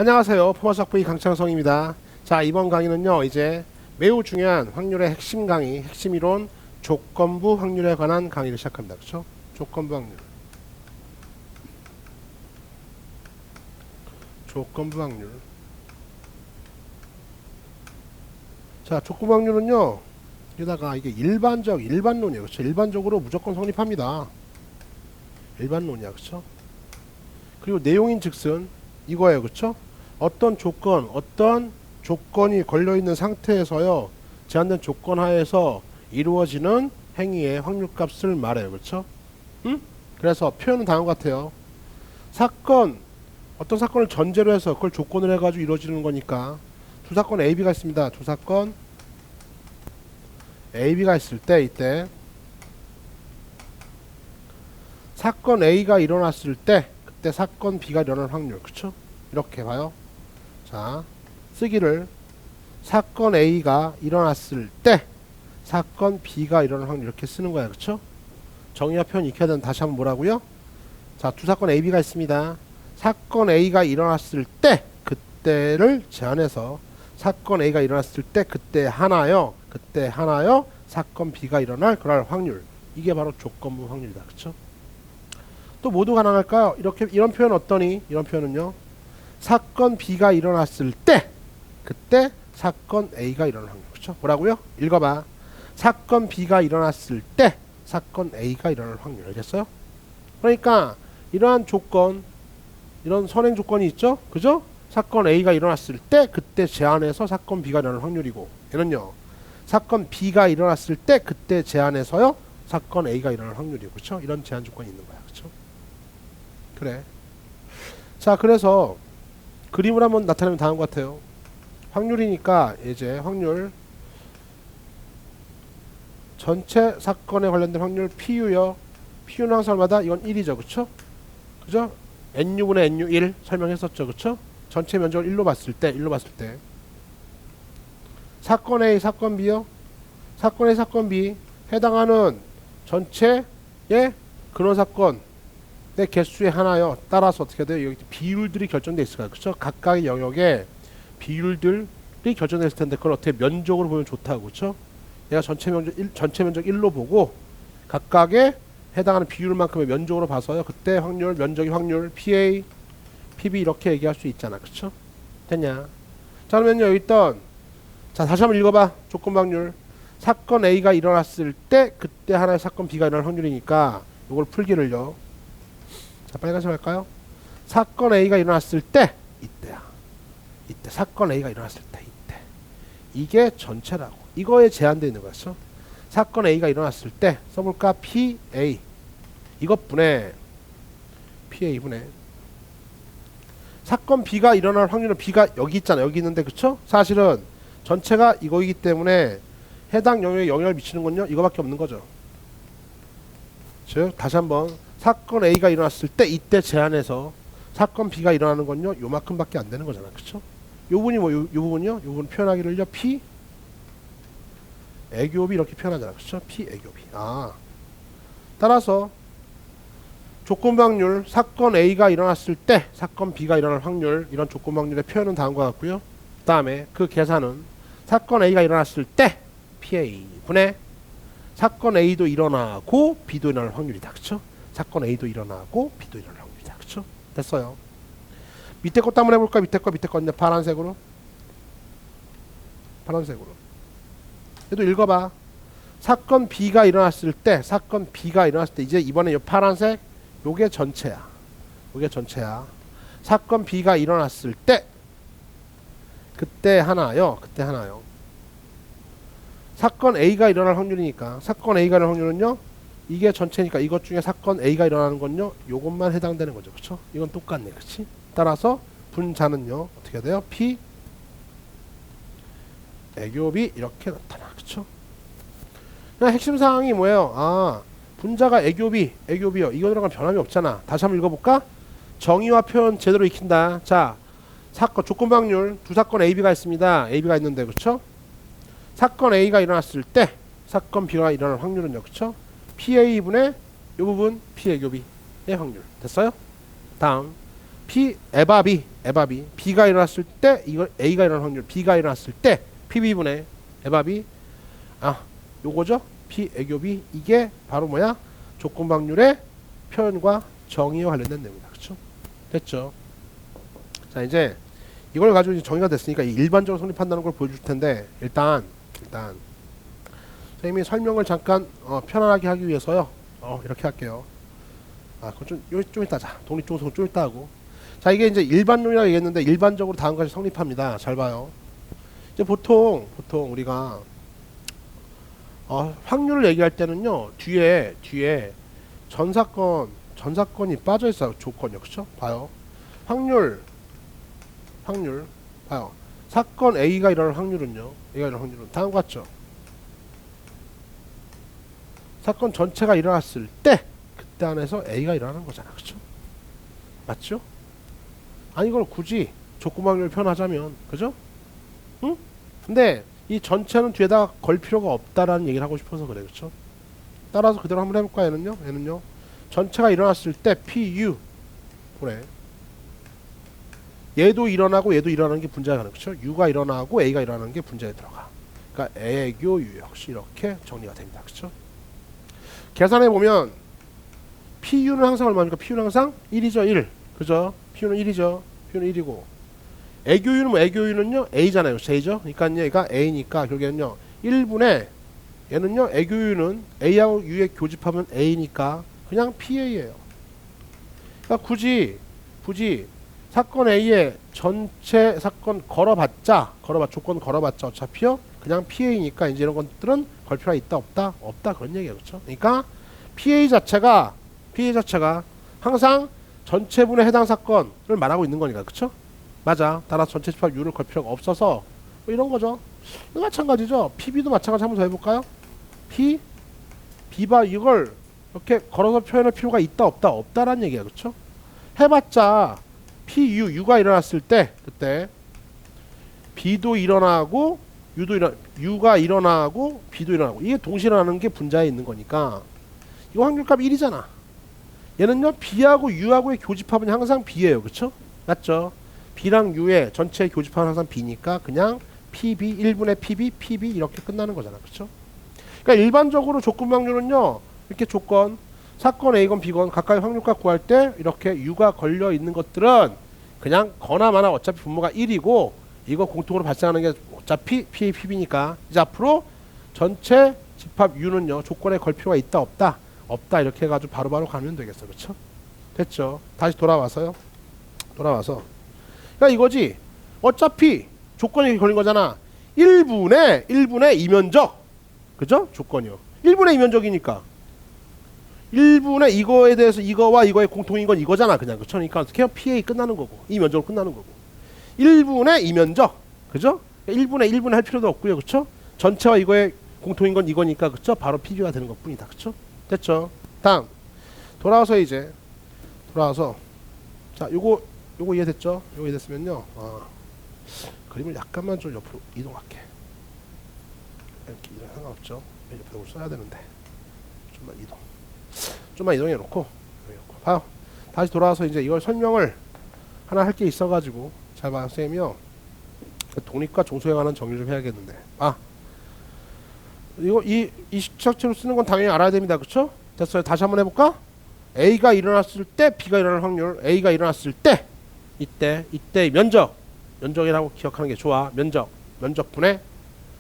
안녕하세요. 포마석V 강창성입니다. 자, 이번 강의는요, 이제 매우 중요한 확률의 핵심 강의, 핵심 이론, 조건부 확률에 관한 강의를 시작합니다. 그렇죠? 조건부 확률. 조건부 확률. 자, 조건부 확률은요, 여기다가 이게 일반론이에요. 그렇죠? 일반적으로 무조건 성립합니다. 일반론이야. 그렇죠? 그리고 내용인 즉슨 이거예요. 그렇죠? 어떤 조건이 걸려있는 상태에서요, 제한된 조건 하에서 이루어지는 행위의 확률값을 말해요. 그렇죠? 응? 그래서 표현은 다음과 같아요. 어떤 사건을 전제로 해서 그걸 조건을 해가지고 이루어지는 거니까, 두 사건 AB가 있습니다. 두 사건 AB가 있을 때, 이때 사건 A가 일어났을 때, 그때 사건 B가 일어날 확률. 그쵸? 이렇게 봐요. 자, 쓰기를 사건 A가 일어났을 때 사건 B가 일어날 확률, 이렇게 쓰는 거야. 그쵸? 정의와 표현 익혀야 되는, 다시 한번 뭐라고요? 자, 두 사건 AB가 있습니다. 사건 A가 일어났을 때, 그때를 제한해서 사건 A가 일어났을 때 그때 하나요, 사건 B가 일어날 그럴 확률. 이게 바로 조건부 확률이다. 그쵸? 또 모두 가능할까요? 이런 표현 어떠니? 이런 표현은요, 사건 B가 일어났을 때 그때 사건 A가 일어날 확률. 그렇죠? 뭐라고요? 읽어봐. 사건 B가 일어났을 때 사건 A가 일어날 확률. 알겠어요? 그러니까 이러한 조건, 이런 선행 조건이 있죠? 그죠? 사건 A가 일어났을 때 그때 제한해서 사건 B가 일어날 확률이고, 얘는요, 사건 B가 일어났을 때 그때 제한해서요 사건 A가 일어날 확률이고. 그렇죠? 이런 제한 조건이 있는 거야. 그렇죠? 그래. 자, 그래서 그림을 한번 나타내면 다음 것 같아요. 확률이니까 이제 확률, 전체 사건에 관련된 확률 PU요. PU는 항상 얼마다? 이건 1이죠. 그쵸? 그죠? NU분의 NU 1 설명했었죠. 그쵸? 전체 면적을 1로 봤을 때 사건 A, 사건 B요. 사건 A, 사건 B 해당하는 전체의 근원사건 내 개수의 하나요. 따라서 어떻게 돼요? 여기 비율들이 결정되어 있을 거예요. 그렇죠? 각각의 영역에 비율들이 결정됐을 텐데, 그걸 어떻게 면적으로 보면 좋다고. 그렇죠? 내가 전체 면적 1로 보고 각각의 해당하는 비율만큼의 면적으로 봐서요, 그때 확률, 면적의 확률, PA, PB 이렇게 얘기할 수 있잖아. 그렇죠? 됐냐? 자, 그러면요, 여기 있던, 자, 다시 한번 읽어봐. 조건 확률. 사건 A가 일어났을 때 그때 하나의 사건 B가 일어날 확률이니까 이걸 풀기를요. 자, 빨간색 할까요? 사건 A가 일어났을 때 이때야. 이때 사건 A가 일어났을 때 이때. 이게 전체라고. 이거에 제한되어 있는 거였어. 사건 A가 일어났을 때 써볼까? PA. 이것분에 PA분에 사건 B가 일어날 확률은 B가 여기 있잖아. 여기 있는데, 그쵸? 사실은 전체가 이거이기 때문에 해당 영역에 영향을 미치는 건요, 이거밖에 없는 거죠. 즉, 다시 한번 사건 A가 일어났을 때 이때 제한해서 사건 B가 일어나는 건요, 요만큼밖에 안 되는 거잖아. 그쵸? 요 부분이 요 부분이요? 요 부분 표현하기를요, P 애교비 이렇게 표현하잖아. 그쵸? P 애교비. 따라서 조건부 확률, 사건 A가 일어났을 때 사건 B가 일어날 확률, 이런 조건부 확률의 표현은 다음과 같고요. 그 다음에 그 계산은 사건 A가 일어났을 때 PA 분의 사건 A도 일어나고 B도 일어날 확률이다. 그쵸? 사건 A도 일어나고 B도 일어날 확률이다. 그쵸? 됐어요. 밑에 것도 한번 해볼까? 밑에 거 이제 파란색으로. 얘도 읽어봐. 사건 B가 일어났을 때 이제 이번에 이 파란색, 요게 전체야. 사건 B가 일어났을 때 그때 하나요. 사건 A가 일어날 확률이니까, 사건 A가 일어날 확률은요, 이게 전체니까 이것 중에 사건 A가 일어나는 건요, 요것만 해당되는 거죠. 그쵸? 이건 똑같네. 그치? 따라서 분자는요, 어떻게 돼요? P 애교비 이렇게 나타나. 그쵸? 핵심 사항이 뭐예요? 분자가 애교비요. 이거 들어가면 변함이 없잖아. 다시 한번 읽어볼까? 정의와 표현 제대로 익힌다. 자, 조건부 확률, 두 사건 AB가 있습니다. AB가 있는데, 그쵸? 사건 A가 일어났을 때 사건 B가 일어날 확률은요, 그쵸? PA분의 이 부분 P 애교비의 확률. 됐어요? 다음 P 에바 B 에바비 B가 일어났을 때 이거 A가 일어날 확률 B가 일어났을 때 PB분의 에바비 요거죠. P 애교비 이게 바로 뭐야? 조건 확률의 표현과 정의와 관련된 내용이다. 그쵸? 됐죠? 자 이제 이걸 가지고 이제 정의가 됐으니까 일반적으로 성립한다는 걸 보여줄 텐데 일단 선생님이 설명을 잠깐 편안하게 하기 위해서요 이렇게 할게요. 그건 좀 이따 하자. 독립종속은 좀 이따 하고. 자 이게 이제 일반론이라고 얘기했는데 일반적으로 다음까지 성립합니다. 잘 봐요. 이제 보통 우리가 확률을 얘기할 때는요 뒤에 전사건이 빠져 있어요. 조건이요. 그쵸? 봐요. 확률 봐요. 사건 A가 일어날 확률은요. 다음과 같죠. 사건 전체가 일어났을 때 그때 안에서 A가 일어나는 거잖아. 그쵸? 맞죠? 아니 이걸 굳이 조건 확률 표현하자면 그죠? 응? 근데 이 전체는 뒤에다 걸 필요가 없다라는 얘기를 하고 싶어서 그래. 그쵸? 따라서 그대로 한번 해볼까? 얘는요 전체가 일어났을 때 PU 그래. 얘도 일어나고 얘도 일어나는 게 분자에 가는 그쵸? U가 일어나고 A가 일어나는 게 분자에 들어가. 그러니까 애교 U 역시 이렇게 정리가 됩니다. 그쵸? 계산해 보면 PU는 항상 얼마입니까? PU는 항상 1이죠. 1 그죠? PU는 1이죠. PU는 1이고 애교유는 뭐 애교유는요 A잖아요. J죠. 그러니까 얘가 A니까 결국에는요 1분의 얘는요 애교유는 A하고 U에 교집하면 A니까 그냥 PA예요. 그러니까 굳이 사건 A에 전체 사건 조건 걸어봤자 어차피요 그냥 PA니까 이제 이런 것들은 걸 필요가 있다 없다 그런 얘기예요. 그렇죠? 그러니까 PA 자체가 항상 전체분의 해당 사건을 말하고 있는 거니까. 그쵸? 맞아. 따라서 전체 집합 U를 걸 필요가 없어서 뭐 이런 거죠. 마찬가지죠. PB도 마찬가지 한번 더 해볼까요? B바 이걸 이렇게 걸어서 표현할 필요가 있다 없다라는 얘기야. 그쵸? 해봤자 U가 일어났을 때 그때 B도 일어나고 U가 일어나고 B도 일어나고 이게 동시에 일어나는 게 분자에 있는 거니까 이거 확률값 1이잖아. 얘는요 B하고 U하고의 교집합은 항상 B예요. 그쵸? 맞죠? B랑 U의 전체 교집합은 항상 B니까 그냥 PB 1분의 PB 이렇게 끝나는 거잖아. 그쵸? 그러니까 일반적으로 조건 확률은요 이렇게 조건 사건 A건 B건 각각의 확률값 구할 때 이렇게 U가 걸려 있는 것들은 그냥 거나 마나 어차피 분모가 1이고 이거 공통으로 발생하는 게 어차피 PA, PB니까 이제 앞으로 전체 집합 U는요 조건에 걸 필요가 있다 없다 이렇게 해가지고 바로바로 가면 되겠어. 그쵸? 됐죠? 다시 돌아와서 그러니까 이거지. 어차피 조건이 걸린 거잖아. 1분의 2면적 그죠? 조건이요 1분의 2면적이니까 1분의 이거에 대해서 이거와 이거의 공통인 건 이거잖아. 그냥 그쵸? 그러니까 그냥 PA 끝나는 거고 이 면적으로 끝나는 거고 1분의 2면적 그죠? 1분의 할 필요도 없고요. 그쵸? 전체와 이거의 공통인 건 이거니까 그쵸? 바로 PB가 되는 것 뿐이다. 그쵸? 됐죠? 다음 돌아와서 자 요거 이해됐죠? 요거 이해됐으면요 그림을 약간만 좀 옆으로 이동할게. 이렇게 상관없죠? 옆으로 써야 되는데 좀만 이동해 놓고 봐요. 다시 돌아와서 이제 이걸 설명을 하나 할 게 있어가지고 잘 봐요. 쌤이요 독립과 종속에 관한 정리 좀 해야겠는데 이거 이 식착체로 쓰는 건 당연히 알아야 됩니다. 그쵸? 됐어요. 다시 한번 해볼까? A가 일어났을 때 B가 일어날 확률 A가 일어났을 때 이때 면적이라고 기억하는 게 좋아. 면적분의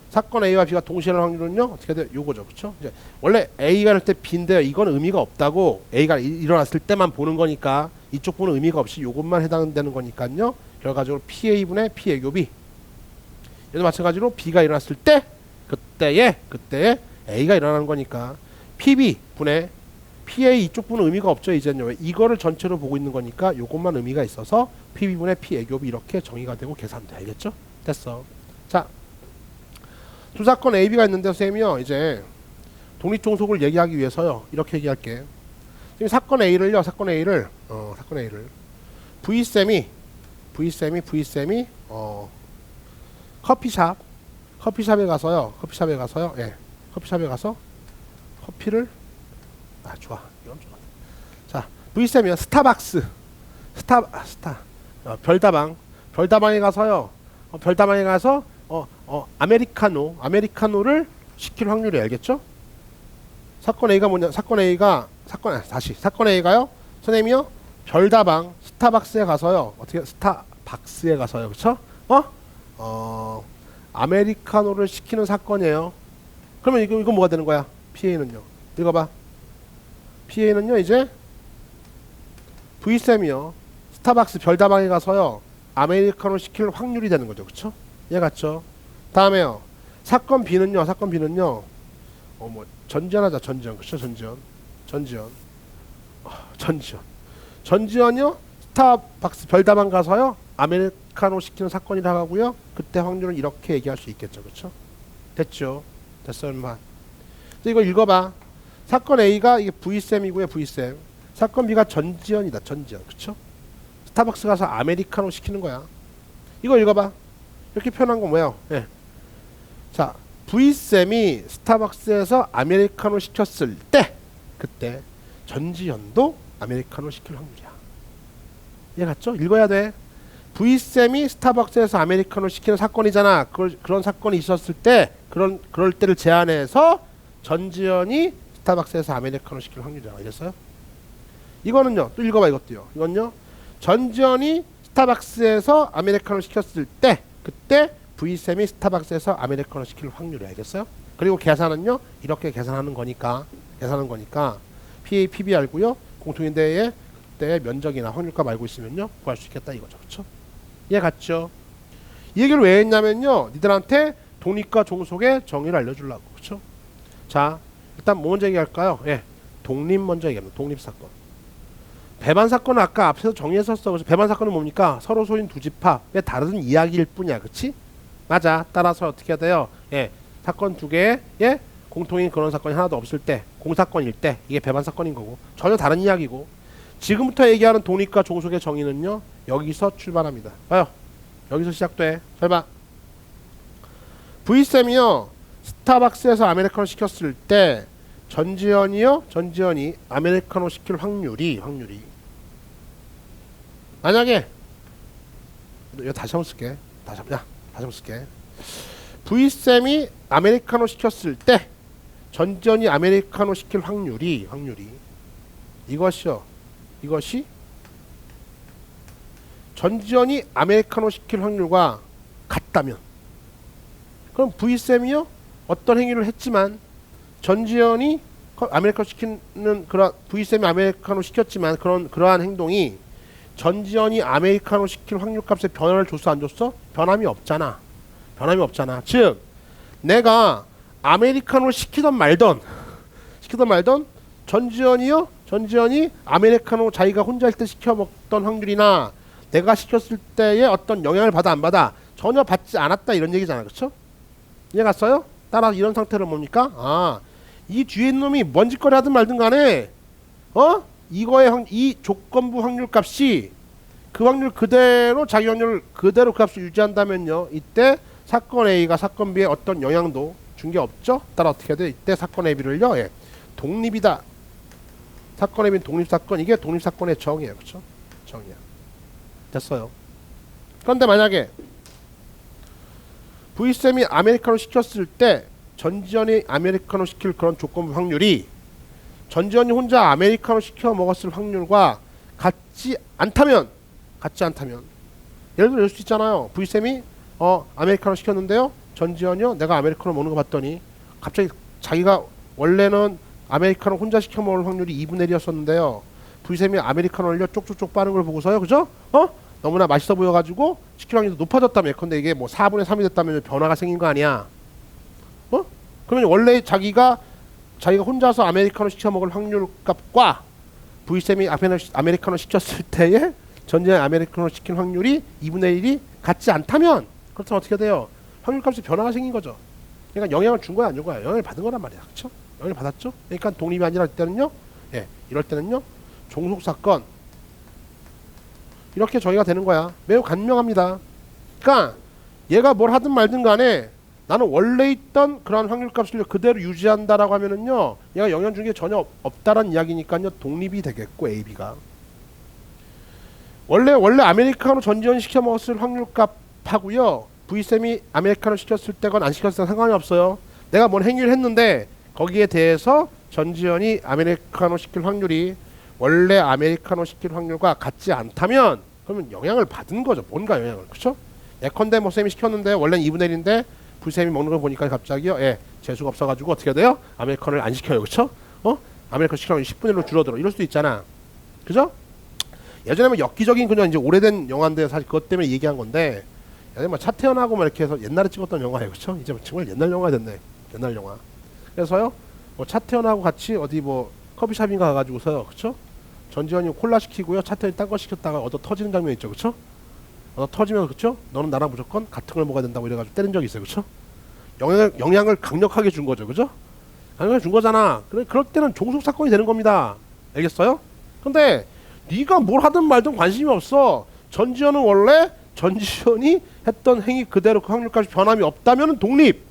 사건 A와 B가 동시에 일어날 확률은요 어떻게 돼? 요거죠. 그쵸? 이제 원래 A가 할 때 B인데 이건 의미가 없다고 A가 일어났을 때만 보는 거니까 이쪽 부분은 의미가 없이 요것만 해당되는 거니까요 결과적으로 PA분의 P애교 B 얘도 마찬가지로 B가 일어났을 때 그때에 A가 일어나는 거니까 PB분의 PA 이쪽 부분은 의미가 없죠. 이제는요. 이거를 전체로 보고 있는 거니까 요것만 의미가 있어서 PB분의 P애교비 이렇게 정의가 되고 계산돼. 알겠죠? 됐어. 자, 두 사건 AB가 있는데 선생님이요. 이제 독립종속을 얘기하기 위해서요. 이렇게 얘기할게. 지금 사건 A를 V쌤이 커피숍에 가서요. 커피숍에 가서 커피를 좋아. 이건 좋아. 자, V쌤이요. 스타벅스. 별다방에 가서요. 별다방에 가서 아메리카노를 시킬 확률이 알겠죠? 사건 A가 뭐냐? 사건 A가요. 선생님이요. 별다방 스타벅스에 가서요. 어떻게 스타벅스에 가서요. 그쵸? 아메리카노를 시키는 사건이에요. 그러면 이거 뭐가 되는 거야? PA는요. 읽어봐. PA는요 이제 V쌤이요. 스타벅스 별다방에 가서요. 아메리카노 시킬 확률이 되는 거죠. 그쵸? 예, 같죠? 다음에요. 사건 B는요. 뭐 전지현하자. 전지현. 그쵸? 전지현이요. 스타벅스 별다방 가서요. 아메리카노 시키는 사건이라고 하고요. 그때 확률은 이렇게 얘기할 수 있겠죠. 그쵸? 됐죠? 됐어요, 인마. 이거 읽어봐. 사건 A가 이게 V쌤이고요. V쌤. 사건 B가 전지현이다. 전지현. 그쵸? 스타벅스 가서 아메리카노 시키는 거야. 이거 읽어봐. 이렇게 표현한 건 뭐예요? 예. 자, V쌤이 스타벅스에서 아메리카노 시켰을 때 그때 전지현도 아메리카노 시킬 확률이야. 이해 갔죠? 읽어야 돼. V쌤이 스타벅스에서 아메리카노 시키는 사건이잖아. 그런 사건이 있었을 때 그럴 때를 제한해서 전지현이 스타벅스에서 아메리카노 시킬 확률이라고 알겠어요? 이거는요. 또 읽어봐. 이것도요. 이건요. 전지현이 스타벅스에서 아메리카노 시켰을 때 그때 V쌤이 스타벅스에서 아메리카노 시킬 확률이 알겠어요? 그리고 계산은요. 이렇게 계산하는 거니까 PA, PB 알고요. 공통인대의 그때의 면적이나 확률값 알고 있으면요. 구할 수 있겠다 이거죠. 그쵸? 이해 갔죠? 이 얘기를 왜 했냐면요. 니들한테 독립과 종속의 정의를 알려주려고. 그쵸? 자, 일단 뭐 먼저 얘기할까요? 예, 독립 먼저 얘기합니다. 독립사건. 배반사건은 아까 앞에서 정의했었어. 그래서 배반사건은 뭡니까? 서로 소인 두 집합의 다른 이야기일 뿐이야. 그치? 맞아. 따라서 어떻게 해야 돼요? 예, 사건 두 개에 공통인 그런 사건이 하나도 없을 때, 공사건일 때 이게 배반사건인 거고 전혀 다른 이야기고. 지금부터 얘기하는 독립과 종속의 정의는요. 여기서 출발합니다. 봐요. 여기서 시작돼. 잘 봐. V쌤이요. 스타벅스에서 아메리카노 시켰을 때 전지현이 아메리카노 시킬 확률이 만약에 이거 다시 한번 쓸게. 다시 한번 쓸게. V쌤이 아메리카노 시켰을 때 전지현이 아메리카노 시킬 확률이 이것이 전지현이 아메리카노 시킬 확률과 같다면 그럼 V쌤이요 어떤 행위를 했지만 전지현이 아메리카노 시키는 V쌤이 아메리카노 시켰지만 그러한 행동이 전지현이 아메리카노 시킬 확률값에 변화를 줬어 안 줬어? 변함이 없잖아. 즉 내가 아메리카노를 시키던 말던 전지현이 아메리카노 자기가 혼자 할 때 시켜 먹던 확률이나 내가 시켰을 때의 어떤 영향을 받아 안 받아? 전혀 받지 않았다 이런 얘기잖아. 그쵸? 이해 갔어요? 따라서 이런 상태를 뭡니까? 이 뒤에 있는 놈이 뭔 짓거리 하든 말든 간에 이 조건부 확률값이 그 확률 그대로 자기 확률 그대로 그 값을 유지한다면요. 이때 사건 A가 사건 B에 어떤 영향도 준 게 없죠? 따라 어떻게 해야 돼? 이때 사건 AB를요. 예, 독립이다. 사건 AB는 독립사건. 이게 독립사건의 정의예요. 그쵸? 정의야. 됐어요. 그런데 만약에 V쌤이 아메리카노 시켰을 때 전지현이 아메리카노 시킬 그런 조건부 확률이 전지현이 혼자 아메리카노 시켜 먹었을 확률과 같지 않다면 예를 들어 이럴 수 있잖아요. V쌤이 아메리카노 시켰는데요. 전지현이요. 내가 아메리카노 먹는 거 봤더니 갑자기 자기가 원래는 아메리카노 혼자 시켜 먹을 확률이 2분의 1이었었는데요. V쌤이 아메리카노를 쪽쪽쪽 빠는 걸 보고서요. 그죠? 너무나 맛있어 보여가지고 시킬 확률이 높아졌다며. 예컨대 이게 뭐 4분의 3이 됐다면 변화가 생긴 거 아니야. 그러면 원래 자기가 혼자서 아메리카노 시켜 먹을 확률 값과 V쌤이 아메리카노 시켰을 때에 전지현 아메리카노 시킨 확률이 2분의 1이 같지 않다면 그렇다면 어떻게 돼요? 확률값에 변화가 생긴 거죠. 그러니까 영향을 준 거야 안 준 거야? 영향을 받은 거란 말이야. 그렇죠? 영향을 받았죠? 그러니까 독립이 아니라 이럴 때는요. 종속사건 이렇게 정의가 되는 거야. 매우 간명합니다. 그러니까 얘가 뭘 하든 말든 간에 나는 원래 있던 그런 확률값을 그대로 유지한다라고 하면은요. 얘가 영향 준 게 전혀 없다라는 이야기니까요. 독립이 되겠고 AB가 원래 아메리카노 전지현 시켜 먹었을 확률값하고요. V쌤이 아메리카노 시켰을 때건 안 시켰을 때 상관이 없어요. 내가 뭔 행위를 했는데 거기에 대해서 전지현이 아메리카노 시킬 확률이 원래 아메리카노 시킬 확률과 같지 않다면 그러면 영향을 받은 거죠. 뭔가 영향을. 그렇죠? 예컨대 뭐 쌤이 시켰는데 원래는 2분의 1인데 V쌤이 먹는 걸 보니까 갑자기요. 재수가 없어가지고 어떻게 돼요? 아메리카노를 안 시켜요. 그렇죠? 아메리카노 시키면 10분의 1로 줄어들어. 이럴 수도 있잖아. 그죠? 예전에 뭐 엽기적인 그냥 이제 오래된 영화인데 사실 그것 때문에 얘기한 건데 예전에 뭐 차태현하고 막 이렇게 해서 옛날에 찍었던 영화예요. 그렇죠? 이제 정말 옛날 영화 됐네. 옛날 영화. 그래서요. 뭐 차태현하고 같이 어디 뭐 커피숍인가 가가지고서요. 그렇죠? 전지현이 콜라 시키고요. 차태현이 딴 거 시켰다가 얻어 터지는 장면 있죠. 그렇죠? 얻어 터지면 그렇죠? 너는 나랑 무조건 같은 걸 먹어야 된다고 이래가지고 때린 적이 있어요. 그렇죠? 영향을 강력하게 준 거죠. 그죠? 강력하게 준 거잖아. 그럴 때는 종속 사건이 되는 겁니다. 알겠어요? 근데 네가 뭘 하든 말든 관심이 없어. 전지현은 원래 전지현이 했던 행위 그대로 그 확률까지 변함이 없다면 독립.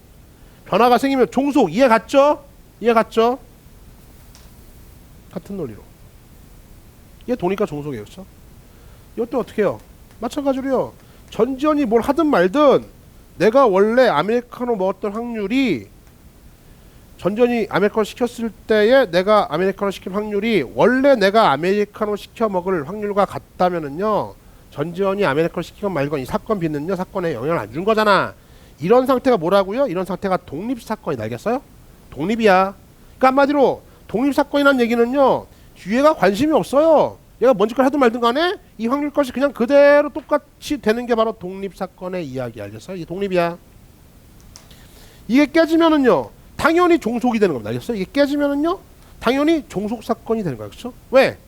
변화가 생기면 종속. 이해 갔죠? 이해 갔죠? 같은 논리로. 이게 도니까 종속이에요. 그렇죠? 이것도 어떻게 해요? 마찬가지로요. 전지현이 뭘 하든 말든 내가 원래 아메리카노 먹었던 확률이 전지현이 아메리카노 시켰을 때에 내가 아메리카노 시킬 확률이 원래 내가 아메리카노 시켜 먹을 확률과 같다면은요. 전지현이 아메리카노 시키건 말건 이 사건 B는요. 사건에 영향을 안 준 거잖아. 이런 상태가 뭐라고요? 이런 상태가 독립사건이다. 알겠어요? 독립이야. 그러니까 한마디로 독립사건이라는 얘기는요. 뒤에가 관심이 없어요. 얘가 뭔 짓을 하든 말든 간에 이 확률값이 그냥 그대로 똑같이 되는 게 바로 독립사건의 이야기. 알겠어요? 이게 독립이야. 이게 깨지면은요. 당연히 종속이 되는 겁니다. 알겠어요? 이게 깨지면은요. 당연히 종속사건이 되는 거야. 그렇죠? 왜?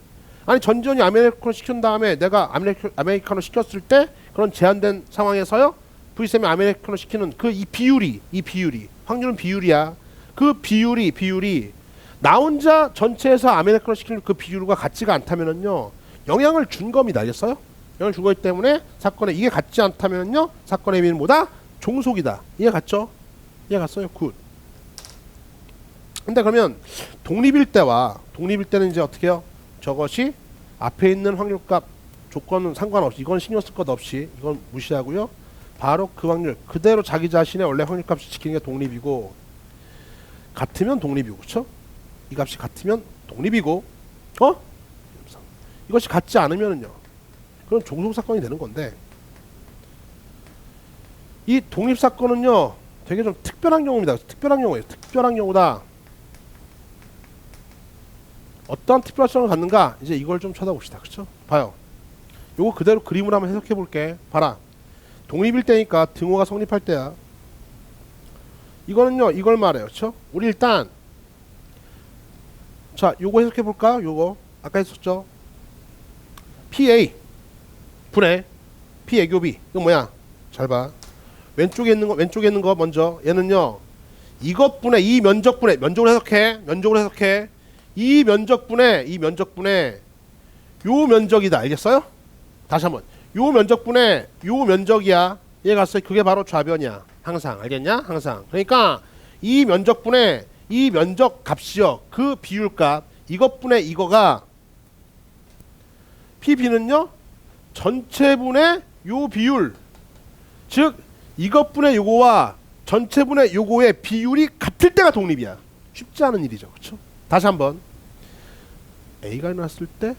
아니 전지현이 아메리카노 시킨 다음에 내가 아메리카노 시켰을 때 그런 제한된 상황에서요. V쌤이 아메리카노 시키는 그 이 비율이 확률은 비율이야. 그 비율이 나 혼자 전체에서 아메리카노 시키는 그 비율과 같지가 않다면은요. 영향을 준 겁니다. 알겠어요? 영향을 준 거기 때문에 사건에 이게 같지 않다면은요. 사건의 의미는 뭐다? 종속이다. 이해 갔죠? 이해 갔어요? 굿. 근데 그러면 독립일 때는 이제 어떻게 해요? 저것이 앞에 있는 확률값 조건은 상관없이 이건 신경 쓸 것 없이 이건 무시하고요. 바로 그 확률 그대로 자기 자신의 원래 확률값을 지키는 게 독립이고 같으면 독립이고 그렇죠? 이 값이 같으면 독립이고 이것이 같지 않으면은요. 그건 종속사건이 되는 건데 이 독립사건은요. 되게 좀 특별한 경우입니다. 특별한 경우예요. 특별한 경우다. 어떠한 특별성을 갖는가? 이제 이걸 좀 쳐다봅시다. 그렇죠? 봐요. 요거 그대로 그림으로 한번 해석해 볼게. 봐라. 독립일 때니까 등호가 성립할 때야. 이거는요. 이걸 말해요. 그렇죠? 우리 일단 자, 요거 해석해 볼까요? 요거 아까 했었죠? PA 분의 P 애교 B. 이거 뭐야? 잘 봐. 왼쪽에 있는 거 먼저. 얘는요. 이것분의 이 면적분의 면적으로 해석해. 이 면적분의 요 면적이다. 알겠어요? 다시 한번. 요 면적분의 요 면적이야. 얘 갔어요. 그게 바로 좌변이야. 항상. 알겠냐? 항상. 그러니까 이 면적분의 이 면적 값이요. 그 비율값 이것분의 이거가 PB는요. 전체분의 요 비율. 즉 이것분의 요거와 전체분의 요거의 비율이 같을 때가 독립이야. 쉽지 않은 일이죠. 그렇죠? 다시 한번. A가 일어났을 때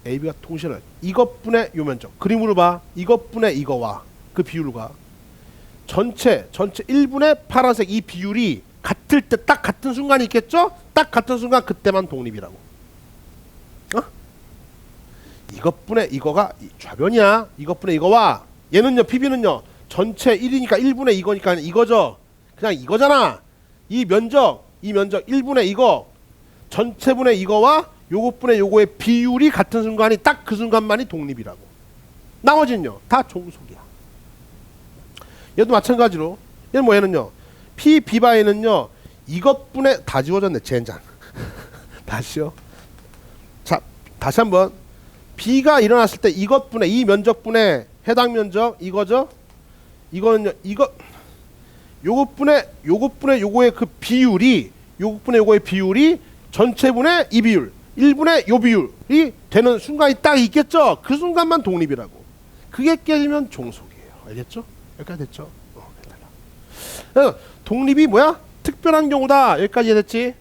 AB가 동시에 이것분의 요 면적. 그림으로 봐. 이것분의 이거와 그 비율과 전체 1분의 파란색 이 비율이 같을 때 딱 같은 순간이 있겠죠? 딱 같은 순간 그때만 독립이라고. 이것분의 이거가 좌변이야. 이것분의 이거와 얘는요. PB는요. 전체 1이니까 1분의 이거니까 이거죠. 그냥 이거잖아. 이 면적 1분의 이거 전체분의 이거와 요것분의 요거의 비율이 같은 순간이 딱 그 순간만이 독립이라고. 나머지는요. 다 종속이야. 얘도 마찬가지로 얘는요. PB바에는요. 이것분의 다 지워졌네. 젠장. 다시요. 자, 다시 한번. B가 일어났을 때 이것분의 이 면적분의 해당 면적 이거죠. 이거는요. 요것분의 요거의 그 비율이 요것분의 요거의 비율이 전체분의 이 비율 1분의 요 비율이 되는 순간이 딱 있겠죠. 그 순간만 독립이라고. 그게 깨지면 종속이에요. 알겠죠? 여기까지 됐죠? 그래서 독립이 뭐야? 특별한 경우다. 여기까지 됐지?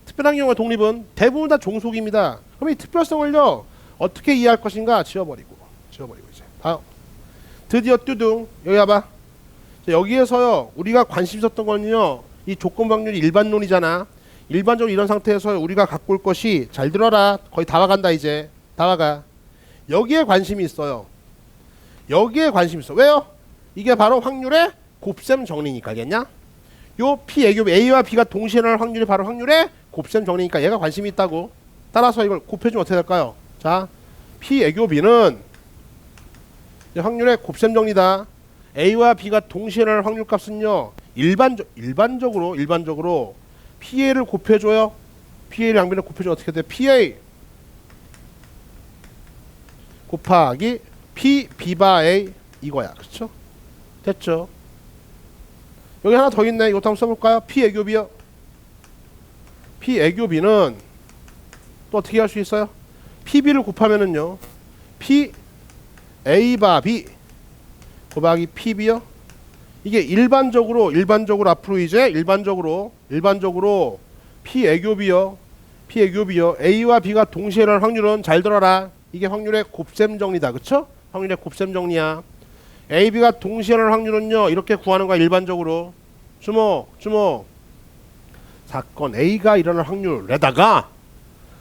특별한 경우의 독립은 대부분 다 종속입니다. 그럼 이 특별성을요 어떻게 이해할 것인가? 지워버리고 이제 봐요. 드디어 뚜둥 여기 봐봐. 여기에서요 우리가 관심 있었던 거는요 이 조건 확률이 일반론이잖아. 일반적으로 이런 상태에서 우리가 갖고 올 것이, 잘 들어라, 거의 다 와간다. 이제 다 와가. 여기에 관심이 있어요. 여기에 관심 있어. 왜요? 이게 바로 확률의 곱셈 정리니까. 알겠냐? 요 P 애교 A와 B가 동시에 일어날 확률이 바로 확률의 곱셈 정리니까 얘가 관심이 있다고. 따라서 이걸 곱해주면 어떻게 될까요? 자, P 애교 B는 확률의 곱셈 정리다. A와 B가 동시에 일어날 확률 값은요 일반적으로 PA를 곱해줘요. PA를 양변에 곱해주면 어떻게 돼? PA 곱하기 P B바 A 이거야. 그쵸? 됐죠? 여기 하나 더 있네. 이것도 한번 써볼까요? P 애교 B요. P 애교 B는 또 어떻게 할 수 있어요? PB를 곱하면은요 P A 바 B 곱하기 PB요. 이게 일반적으로 앞으로 이제 일반적으로 P 애교 B요. P 애교 B요. A와 B가 동시에 일어날 확률은, 잘 들어라, 이게 확률의 곱셈 정리다. 그쵸? 확률의 곱셈 정리야. A, B가 동시에 일어날 확률은요 이렇게 구하는 거야. 일반적으로 주목. 사건 A가 일어날 확률에다가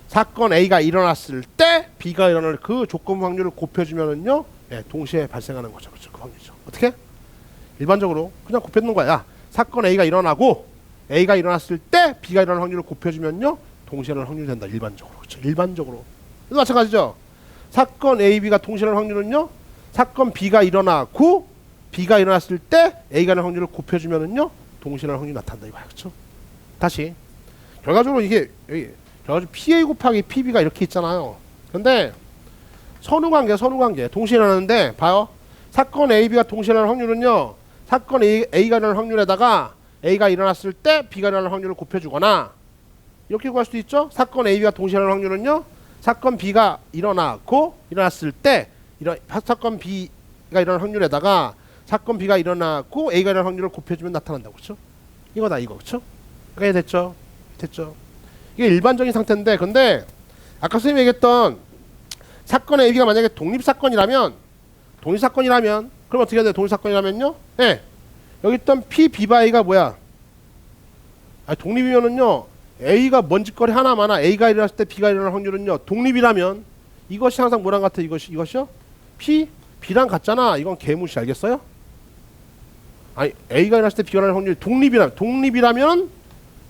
사건 A가 일어났을 때 B가 일어날 그 조건 확률을 곱해주면은요 동시에 발생하는 거죠. 그렇죠? 그 확률이죠. 어떻게? 일반적으로 그냥 곱해놓는 거야. 야, 사건 A가 일어나고 A가 일어났을 때 B가 일어날 확률을 곱해주면요 동시에 일어날 확률이 된다. 일반적으로. 그렇죠? 일반적으로. 마찬가지죠. 사건 A, B가 동시에 일어날 확률은요 사건 B가 일어나고 B가 일어났을 때 A가 일어날 확률을 곱해주면은요 동시에 일어날 확률이 나타난다. 이거야. 그렇죠? 다시 결과적으로 이게 결과적으로 PA 곱하기 PB가 이렇게 있잖아요. 근데 선후관계 동시에 일어나는데 봐요. 사건 A, B가 동시에 일어날 확률은요 사건 A가 일어날 확률에다가 A가 일어났을 때 B가 일어날 확률을 곱해주거나, 이렇게 구할 수도 있죠. 사건 A, B가 동시에 일어날 확률은요 사건 B가 일어났을 때 사건 B가 일어날 확률에다가 사건 B가 일어나고 A가 일어날 확률을 곱해주면 나타난다고. 그렇죠? 이거다 이거. 그렇죠? 그게 됐죠? 이게 일반적인 상태인데, 근데 아까 선생님이 얘기했던 사건 AB가 만약에 독립사건이라면 그럼 어떻게 해야 돼요? 독립사건이라면요 여기 있던 P, B바 A가 뭐야? 독립이면은요 A가 뭔 짓거리 하나 많아. A가 일어났을 때 B가 일어날 확률은요 독립이라면 이것이 항상 뭐랑 같아? 이것이요? P, B랑 같잖아. 이건 개무시. 알겠어요? 아니, A가 일어났을 때 B가 일어날 확률이 독립이라면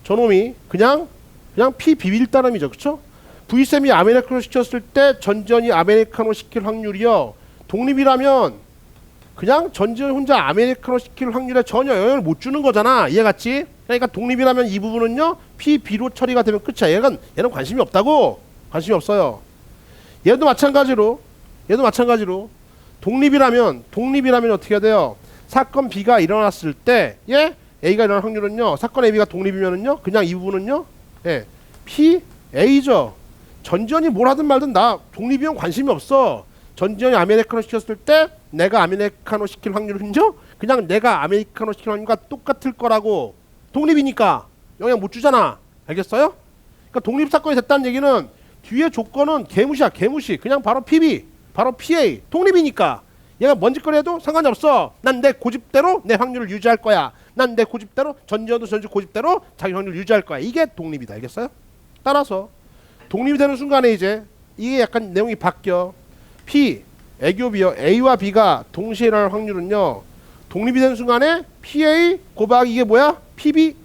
저놈이 그냥 P, B일 따름이죠. 그쵸? V쌤이 아메리카노 시켰을 때 전지현이 아메리카노 시킬 확률이요 독립이라면 그냥 전지현 혼자 아메리카노 시킬 확률에 전혀 영향을 못 주는 거잖아. 이해갔지? 그러니까 독립이라면 이 부분은요 P, B로 처리가 되면 끝이야. 얘는 관심이 없다고. 관심이 없어요. 얘도 마찬가지로 독립이라면 어떻게 해야 돼요? 사건 B가 일어났을 때 A가 일어날 확률은요 사건 AB가 독립이면은요 그냥 이 부분은요 P, A죠. 전지현이 뭘 하든 말든 나 독립이면 관심이 없어. 전지현이 아메리카노 시켰을 때 내가 아메리카노 시킬 확률은요 그냥 내가 아메리카노 시킬 확률과 똑같을 거라고. 독립이니까 영향 못 주잖아. 알겠어요? 그러니까 독립사건이 됐다는 얘기는 뒤에 조건은 개무시야. 그냥 바로 PB, 바로 PA. 독립이니까 얘가 뭔 짓거리 해도 상관이 없어. 난 내 고집대로 내 확률을 유지할 거야. 난 내 고집대로, 전지현도 고집대로 자기 확률을 유지할 거야. 이게 독립이다. 알겠어요? 따라서 독립이 되는 순간에 이제 이게 약간 내용이 바뀌어. P, 애교 B요. A와 B가 동시에 일어날 확률은요 독립이 되는 순간에 PA 곱하기 이게 뭐야? PB.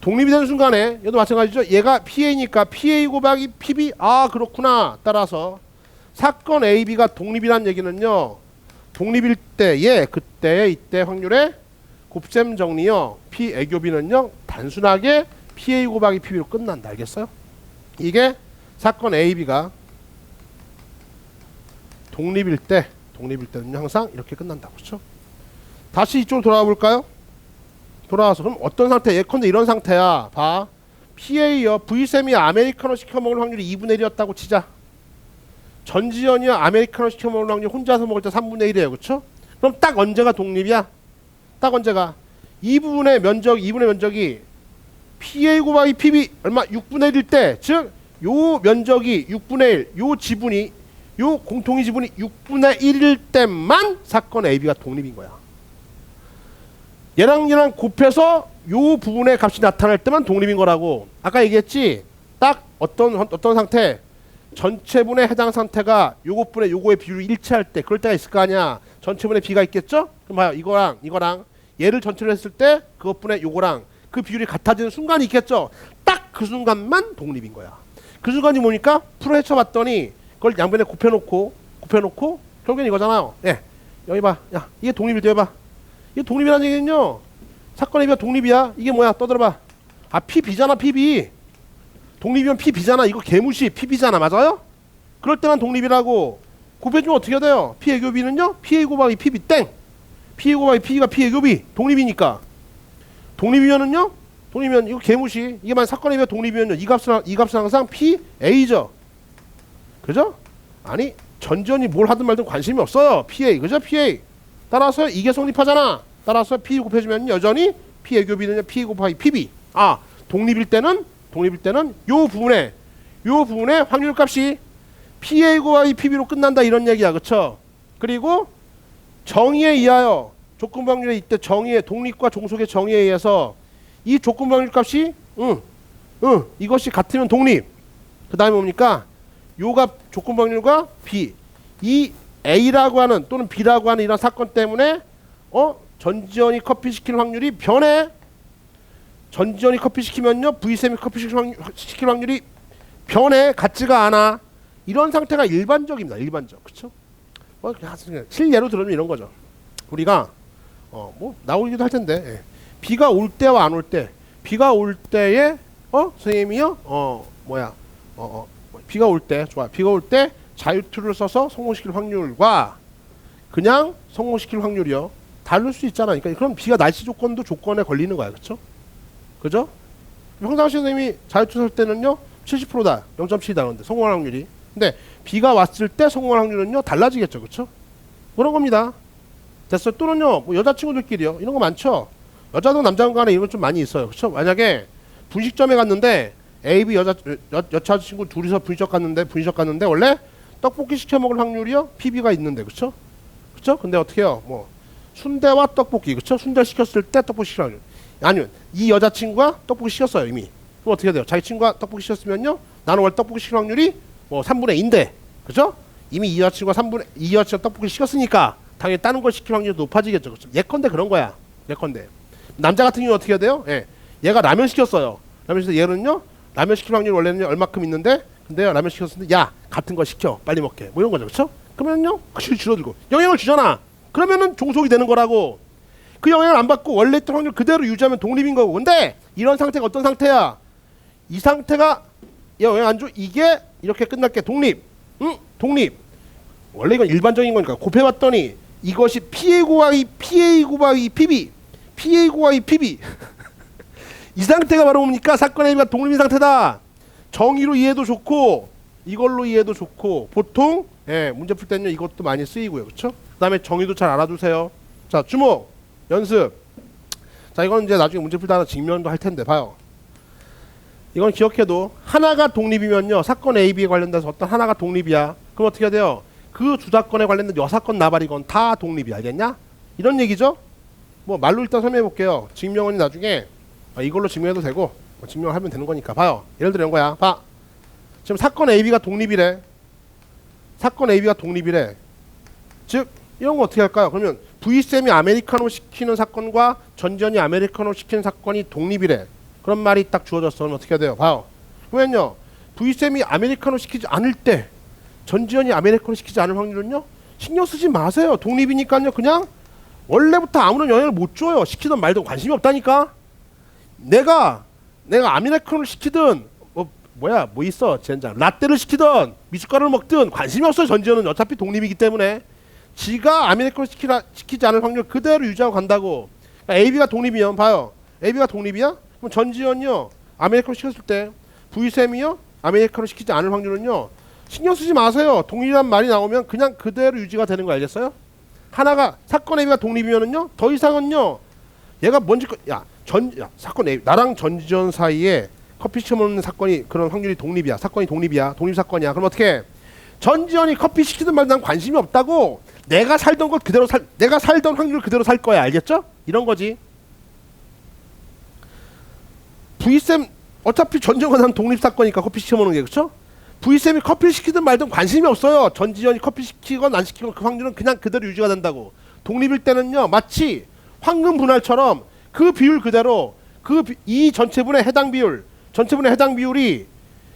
독립이 되는 순간에 얘도 마찬가지죠. 얘가 PA니까 PA 곱하기 PB. 아, 그렇구나. 따라서 사건 A, B가 독립이란 얘기는요 독립일 때 그때 이때 확률의 곱셈 정리요 P 애교 B는요 단순하게 PA 곱하기 PB로 끝난다. 알겠어요? 이게 사건 A, B가 독립일 때는요 항상 이렇게 끝난다고. 그렇죠? 다시 이쪽으로 돌아와 볼까요? 돌아와서 그럼 어떤 상태? 예컨대 이런 상태야. 봐. PA요. V쌤이 아메리카노 시켜 먹을 확률이 2분의 1이었다고 치자. 전지현이 아메리카노 시켜 먹을 확률이 혼자서 먹을 때 3분의 1이에요. 그쵸? 그럼 딱 언제가 독립이야? 딱 언제가? 이 부분의 면적이 PA 곱하기 PB 얼마? 6분의 1일 때, 즉 요 면적이 6분의 1, 요 지분이, 요 공통의 지분이 6분의 1일 때만 사건 AB가 독립인 거야. 얘랑 곱해서 요 부분의 값이 나타날 때만 독립인 거라고. 아까 얘기했지? 딱 어떤 상태, 전체분의 해당 상태가 요것분의 요거의 비율이 일치할 때, 그럴 때가 있을 거 아니야. 전체분의 B가 있겠죠? 그럼 봐요. 이거랑 얘를 전체로 했을 때 그것분의 요거랑 그 비율이 같아지는 순간이 있겠죠? 딱 그 순간만 독립인 거야. 그 순간이 뭐니까? 풀어 헤쳐봤더니 그걸 양변에 곱해놓고 결국엔 이거잖아요. 예, 여기 봐. 야, 이게 독립일 때 해봐. 이게 독립이라는 얘기는요, 사건 AB가 독립이야. 이게 뭐야? 떠들어봐. 아, PB잖아. PB. 독립이면 PB잖아. 이거 개무시. PB잖아. 맞아요? 그럴 때만 독립이라고. 곱해주면 어떻게 돼요? P 애교 B는요, PA 곱하기 PB 땡. PA 곱하기 P가 P 애교 B. 독립이니까. 독립이면은요, 독립이면 이거 개무시. 이게 만약 사건 AB가 독립이면요, 이 값은 항상 PA죠. 그죠? 아니, 전지현이 뭘 하든 말든 관심이 없어요. PA. 그죠? PA. 따라서 이게 성립하잖아. 따라서 P 곱해주면 여전히 P 애교 B는요, PA 곱하기 PB. 아, 독립일 때는 요 부분에 확률값이 PA 곱하기 PB로 끝난다 이런 얘기야. 그쵸? 그리고 정의에 의하여 조건 확률의 이때 정의의 독립과 종속의 정의에 의해서 이 조건 확률값이 이것이 같으면 독립. 그 다음에 뭡니까? 요가 조건 확률과 B, 이 A라고 하는 또는 B라고 하는 이런 사건 때문에 전지현이 커피 시킬 확률이 변해. 전지현이 커피 시키면요, V쌤이 커피 시킬 확률이 변해. 같지가 않아. 이런 상태가 일반적입니다. 일반적. 그쵸? 실예로 들으면 이런 거죠. 우리가 뭐 나오기도 할 텐데, 예. 비가 올 때와 안 올 때, 비가 올 때에 선생님이요, 비가 올 때, 좋아. 비가 올 때 자유투를 써서 성공시킬 확률과 그냥 성공시킬 확률이요, 다를 수 있잖아. 그러니까 그럼 비가 날씨 조건도 조건에 걸리는 거야. 그쵸? 그죠? 평상시 선생님이 자유투 쓸 때는요, 70%다. 0.7이다. 그런데 성공할 확률이. 근데 비가 왔을 때 성공할 확률은요, 달라지겠죠. 그쵸? 그런 겁니다. 됐어요. 또는요, 뭐 여자친구들끼리요, 이런 거 많죠? 여자든 남자든 간에 이런 거 좀 많이 있어요. 그쵸? 만약에 분식점에 갔는데 A, B 여자친구 둘이서 분식점 갔는데 원래 떡볶이 시켜 먹을 확률이요, PB가 있는데. 그쵸? 그쵸? 근데 어떻게 해요? 뭐 순대와 떡볶이. 그쵸? 순대 시켰을 때 떡볶이 시킬 확률. 아니면 이 여자친구가 떡볶이 시켰어요. 이미. 그럼 어떻게 돼요? 자기 친구가 떡볶이 시켰으면요, 나는 원래 떡볶이 시킬 확률이 뭐 3분의 2인데. 그죠? 이미 이 여자친구가 떡볶이 시켰으니까 당연히 다른 걸 시킬 확률이 높아지겠죠. 그렇죠? 예컨대 그런 거야. 예컨대. 남자 같은 경우는 어떻게 해야 돼요? 예. 얘가 라면 시켰어요. 라면 시켜서 얘는요, 라면 시킬 확률이 원래는 얼마큼 있는데, 근데 라면 시켰는데, 야, 같은 거 시켜. 빨리 먹게. 뭐 이런 거죠. 그렇죠? 그러면요, 확실히 줄어들고. 영향을 주잖아. 그러면은 종속이 되는 거라고. 그 영향을 안 받고 원래 있던 확률 그대로 유지하면 독립인 거고. 근데 이런 상태가 어떤 상태야? 이 상태가 영향 안 줘. 이게 이렇게 끝날 게 독립. 독립. 원래 이건 일반적인 거니까 곱해봤더니 이것이 PA 곱하기 PB. PA 곱하기 PB. 이 상태가 바로 뭡니까? 사건 A가 독립인 상태다. 정의로 이해도 좋고 이걸로 이해도 좋고 보통 문제 풀 때는 이것도 많이 쓰이고요. 그렇죠? 그 다음에 정의도 잘 알아두세요. 자, 주목. 연습. 자, 이건 이제 나중에 문제 풀 때 하나 증명도 할 텐데 봐요. 이건 기억해도 하나가 독립이면요, 사건 AB에 관련돼서 어떤 하나가 독립이야. 그럼 어떻게 해야 돼요? 그 두 사건에 관련된 여사건 나발이건 다 독립이. 알겠냐? 이런 얘기죠. 뭐 말로 일단 설명해 볼게요. 증명은 나중에 이걸로 증명해도 되고 증명을 하면 되는 거니까. 봐요. 예를 들어 이런 거야. 봐. 지금 사건 AB가 독립이래. 사건 AB가 독립이래. 즉 이런 거 어떻게 할까요? 그러면 V쌤이 아메리카노 시키는 사건과 전지현이 아메리카노 시키는 사건이 독립이래. 그런 말이 딱 주어졌어. 그럼 어떻게 해야 돼요? 봐요. 그러면요, V쌤이 아메리카노 시키지 않을 때 전지현이 아메리카노 시키지 않을 확률은요, 신경 쓰지 마세요. 독립이니까요. 그냥 원래부터 아무런 영향을 못 줘요. 시키든 말든 관심이 없다니까. 내가 아메리카노를 시키든 뭐 있어 젠장 라떼를 시키든 미숫가루를 먹든 관심이 없어요. 전지현은 어차피 독립이기 때문에 지가 아메리카노 시키지 않을 확률 그대로 유지하고 간다고. 그러니까 AB가 독립이면 봐요. AB가 독립이야? 그럼 전지현이요, 아메리카노 시켰을 때 V쌤이요, 아메리카노 시키지 않을 확률은요, 신경 쓰지 마세요. 독립이란 말이 나오면 그냥 그대로 유지가 되는 거 알겠어요? 하나가 사건 A가 독립이면은요 더 이상은요 얘가 뭔지 사건 A 나랑 전지현 사이에 커피 시켜먹는 사건이 그런 확률이 독립이야. 사건이 독립이야. 독립 사건이야. 그럼 어떻게? 전지현이 커피 시키든 말든 난 관심이 없다고. 내가 살던 것 그대로 내가 살던 확률 그대로 살 거야. 알겠죠? 이런 거지. V쌤 어차피 전지현과 난 독립 사건이니까 커피 시켜먹는 게 그렇죠? V쌤이 커피 시키든 말든 관심이 없어요. 전지현이 커피 시키건 안 시키건 그 확률은 그냥 그대로 유지가 된다고. 독립일 때는요 마치 황금 분할처럼 그 비율 그대로 이 전체분의 해당 비율 전체분의 해당 비율이